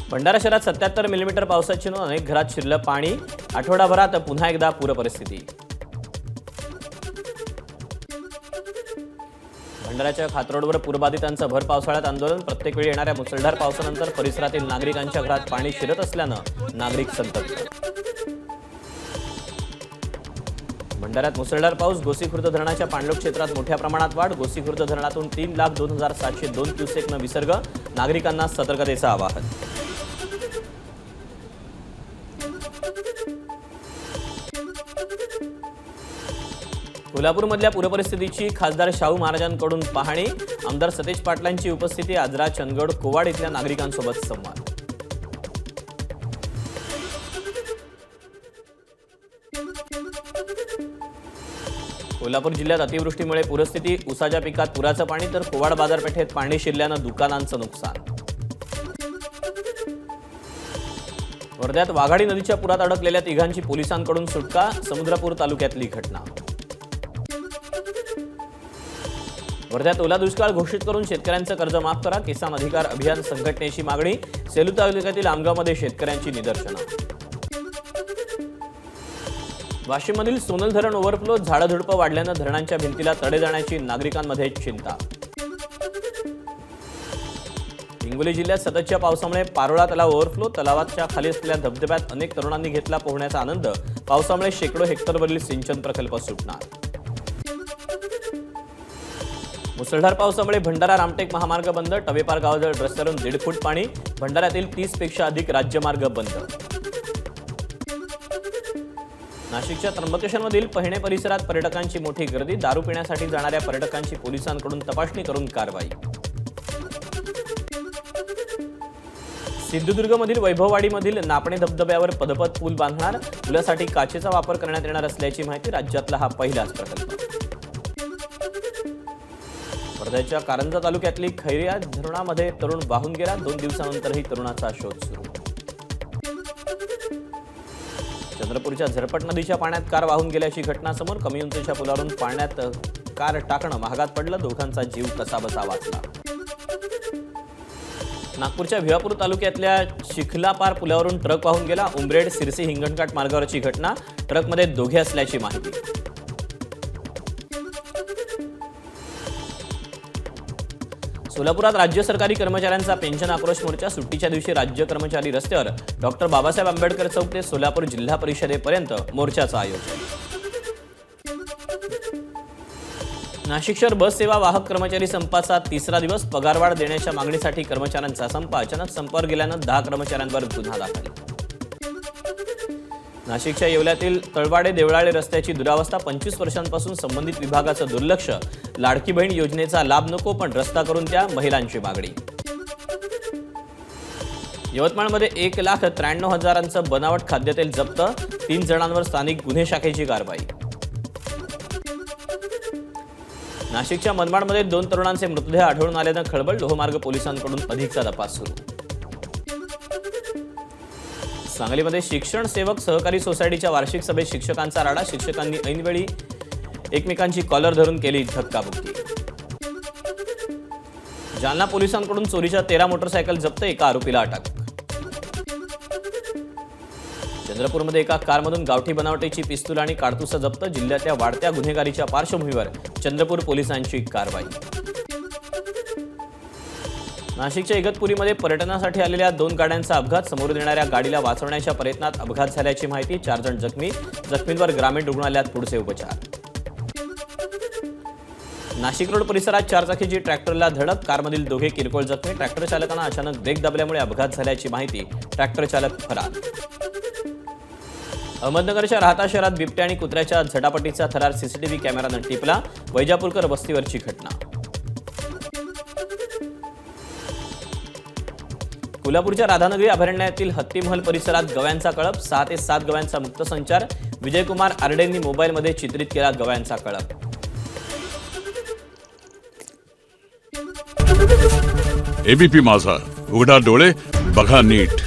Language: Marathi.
भंडारा शहरात 77 मिलीमीटर पावसाची नोंद। अनेक घरात शिरलं पाणी। आठवडाभरात पुन्हा एकदा पूरपरिस्थिती। भंडाऱ्याच्या खातरोडवर पूरबाधितांचं भर पावसाळ्यात आंदोलन। प्रत्येक वेळी येणाऱ्या मुसळधार पावसानंतर परिसरातील नागरिकांच्या घरात पाणी शिरत असल्यानं नागरिक संतप्त। भंडाऱ्यात मुसळधार पाऊस। गोसीखुर्द धरणाच्या पाणलोट क्षेत्रात मोठ्या प्रमाणात वाढ। गोसीखुर्द धरणातून 3,02,702 क्युसेकनं विसर्ग। नागरिकांना सतर्कतेचं आवाहन। कोल्हापूरमधल्या पूरपरिस्थितीची खासदार शाहू महाराजांकडून पाहणी। आमदार सतेज पाटलांची उपस्थिती। आजरा, चंदगड, कोवाड इथल्या नागरिकांसोबत संवाद। कोल्हापूर जिल्ह्यात अतिवृष्टीमुळे पूरस्थिती। ऊसाच्या पिकात पुराचं पाणी तर कोवाड बाजारपेठेत पाणी शिरल्यानं दुकानांचं नुकसान। वर्ध्यात वाघाडी नदीच्या पुरात अडकलेल्या तिघांची पोलिसांकडून सुटका। समुद्रपूर तालुक्यातली घटना। वर्ध्यात ओला दुष्काळ घोषित करून शेतकऱ्यांचं कर्ज माफ करा। किसान अधिकार अभियान संघटनेची मागणी। सेलू तालुक्यातील आमगावमध्ये शेतकऱ्यांची निदर्शनं। वाशिममधील सोनल धरण ओव्हरफ्लो। झाडझुडपं वाढल्यानं धरणांच्या भिंतीला तडे जाण्याची नागरिकांमध्ये चिंता। हिंगोली जिल्ह्यात सततच्या पावसामुळे पारोळा तलाव ओव्हरफ्लो। तलावाच्या खाली असलेल्या धबधब्यात अनेक तरुणांनी घेतला पोहण्याचा आनंद। पावसामुळे शेकडो हेक्टरवरील सिंचन प्रकल्प सुटणार। मुसळधार पावसामुळे भंडारा रामटेक महामार्ग बंद। टवेपार गावाजवळ रस्त्यावरून 1.5 फूट पाणी। भंडाऱ्यातील 30 पेक्षा अधिक राज्यमार्ग बंद। नाशिकच्या त्र्यंबकेश्वरमधील पहिणे परिसरात पर्यटकांची मोठी गर्दी। दारू पिण्यासाठी जाणाऱ्या पर्यटकांची पोलिसांकडून तपासणी करून कारवाई। सिंधुदुर्गमधील वैभववाडीमधील नापणे धबधब्यावर पदपथ पूल बांधणार। पुलासाठी काचेचा वापर करण्यात येणार असल्याची माहिती। राज्यातला हा पहिलाच प्रकल्प। वर्ध्याच्या कारंजा तालुक्यातली खैरिया धरणामध्ये तरुण वाहून गेला। 2 दिवसानंतरही तरुणाचा शोध सुरू। चंद्रपूरच्या झरपट नदीच्या पाण्यात कार वाहून गेल्याची घटना समोर। कमी उंचीच्या पुलावरून पाण्यात कार टाकणं महागात पडलं। दोघांचा जीव कसाबसा वाचला। नागपूरच्या भिवापूर तालुक्यातल्या चिखलापार पुलावरून ट्रक वाहून गेला। उमरेड सिरसी हिंगणघाट मार्गावरची घटना। ट्रकमध्ये दोघे असल्याची माहिती। सोलापुरात राज्य सरकारी कर्मचाऱ्यांचा पेन्शन आक्रोश मोर्चा। सुट्टीच्या दिवशी राज्य कर्मचारी रस्त्यावर। डॉक्टर बाबासाहेब आंबेडकर चौक ते सोलापूर जिल्हा परिषदेपर्यंत मोर्चाचं आयोजन। नाशिक शहर बस सेवा वाहक कर्मचारी संपाचा 3रा दिवस। पगारवाढ देण्याच्या मागणीसाठी कर्मचाऱ्यांचा संप। अचानक संपावर गेल्यानं 10 कर्मचाऱ्यांवर गुन्हा दाखल। नाशिकच्या येवल्यातील तळवाडे देवळाळे रस्त्याची दुरावस्था। 25 वर्षांपासून संबंधित विभागाचं दुर्लक्ष। लाडकी बहीण योजनेचा लाभ नको पण रस्ता करून द्या, महिलांची मागणी। यवतमाळमध्ये 1,93,000चं बनावट खाद्यतेल जप्त। 3 जणांवर स्थानिक गुन्हे शाखेची कारवाई। नाशिकच्या मनमाडमध्ये 2 तरुणांचे मृतदेह आढळून आल्यानं खळबळ। लोहमार्ग पोलिसांकडून अधिकचा तपास सुरू। सांगलीमध्ये शिक्षण सेवक सहकारी सोसायटीच्या वार्षिक सभेत शिक्षकांचा राडा। शिक्षकांनी ऐनवेळी एकमेकांची कॉलर धरून केली धक्काबुक्की। जालना पोलिसांकडून चोरीच्या 13 मोटरसायकल जप्त। एका आरोपीला अटक। चंद्रपूरमध्ये एका कारमधून गावठी बनावटीची पिस्तूल आणि काडतुसं जप्त। जिल्ह्यातल्या वाढत्या गुन्हेगारीच्या पार्श्वभूमीवर चंद्रपूर पोलिसांची कारवाई। नाशिकच्या इगतपुरीमध्ये पर्यटनासाठी आलेल्या 2 गाड्यांचा अपघात। समोरून येणाऱ्या गाडीला वाचवण्याच्या प्रयत्नात अपघात झाल्याची माहिती। 4 जण जखमी। जखमींवर ग्रामीण रुग्णालयात पुढचे उपचार। नाशिक रोड परिसरात 4 चाकीची ट्रॅक्टरला धडक। कारमधील दोघे किरकोळ जखमी। ट्रॅक्टर चालकांना अचानक ब्रेक दाबल्यामुळे अपघात झाल्याची माहिती। ट्रॅक्टर चालक फरार। अहमदनगरच्या राहता शहरात बिबट्या आणि कुत्र्याच्या झटापटीचा थरार सीसीटीव्ही कॅमेरानं टिपला। वैजापूरकर वस्तीवरची घटना। कोल्हापूरच्या राधानगरी अभयारण्यातील हत्तीमहल परिसरात गव्यांचा कळप। 6 ते 7 गव्यांचा मुक्त संचार। विजयकुमार आर्डेंनी मोबाईलमध्ये चित्रित केला गव्यांचा कळप। एबीपी माझा, उघडा डोळे बघा नीट।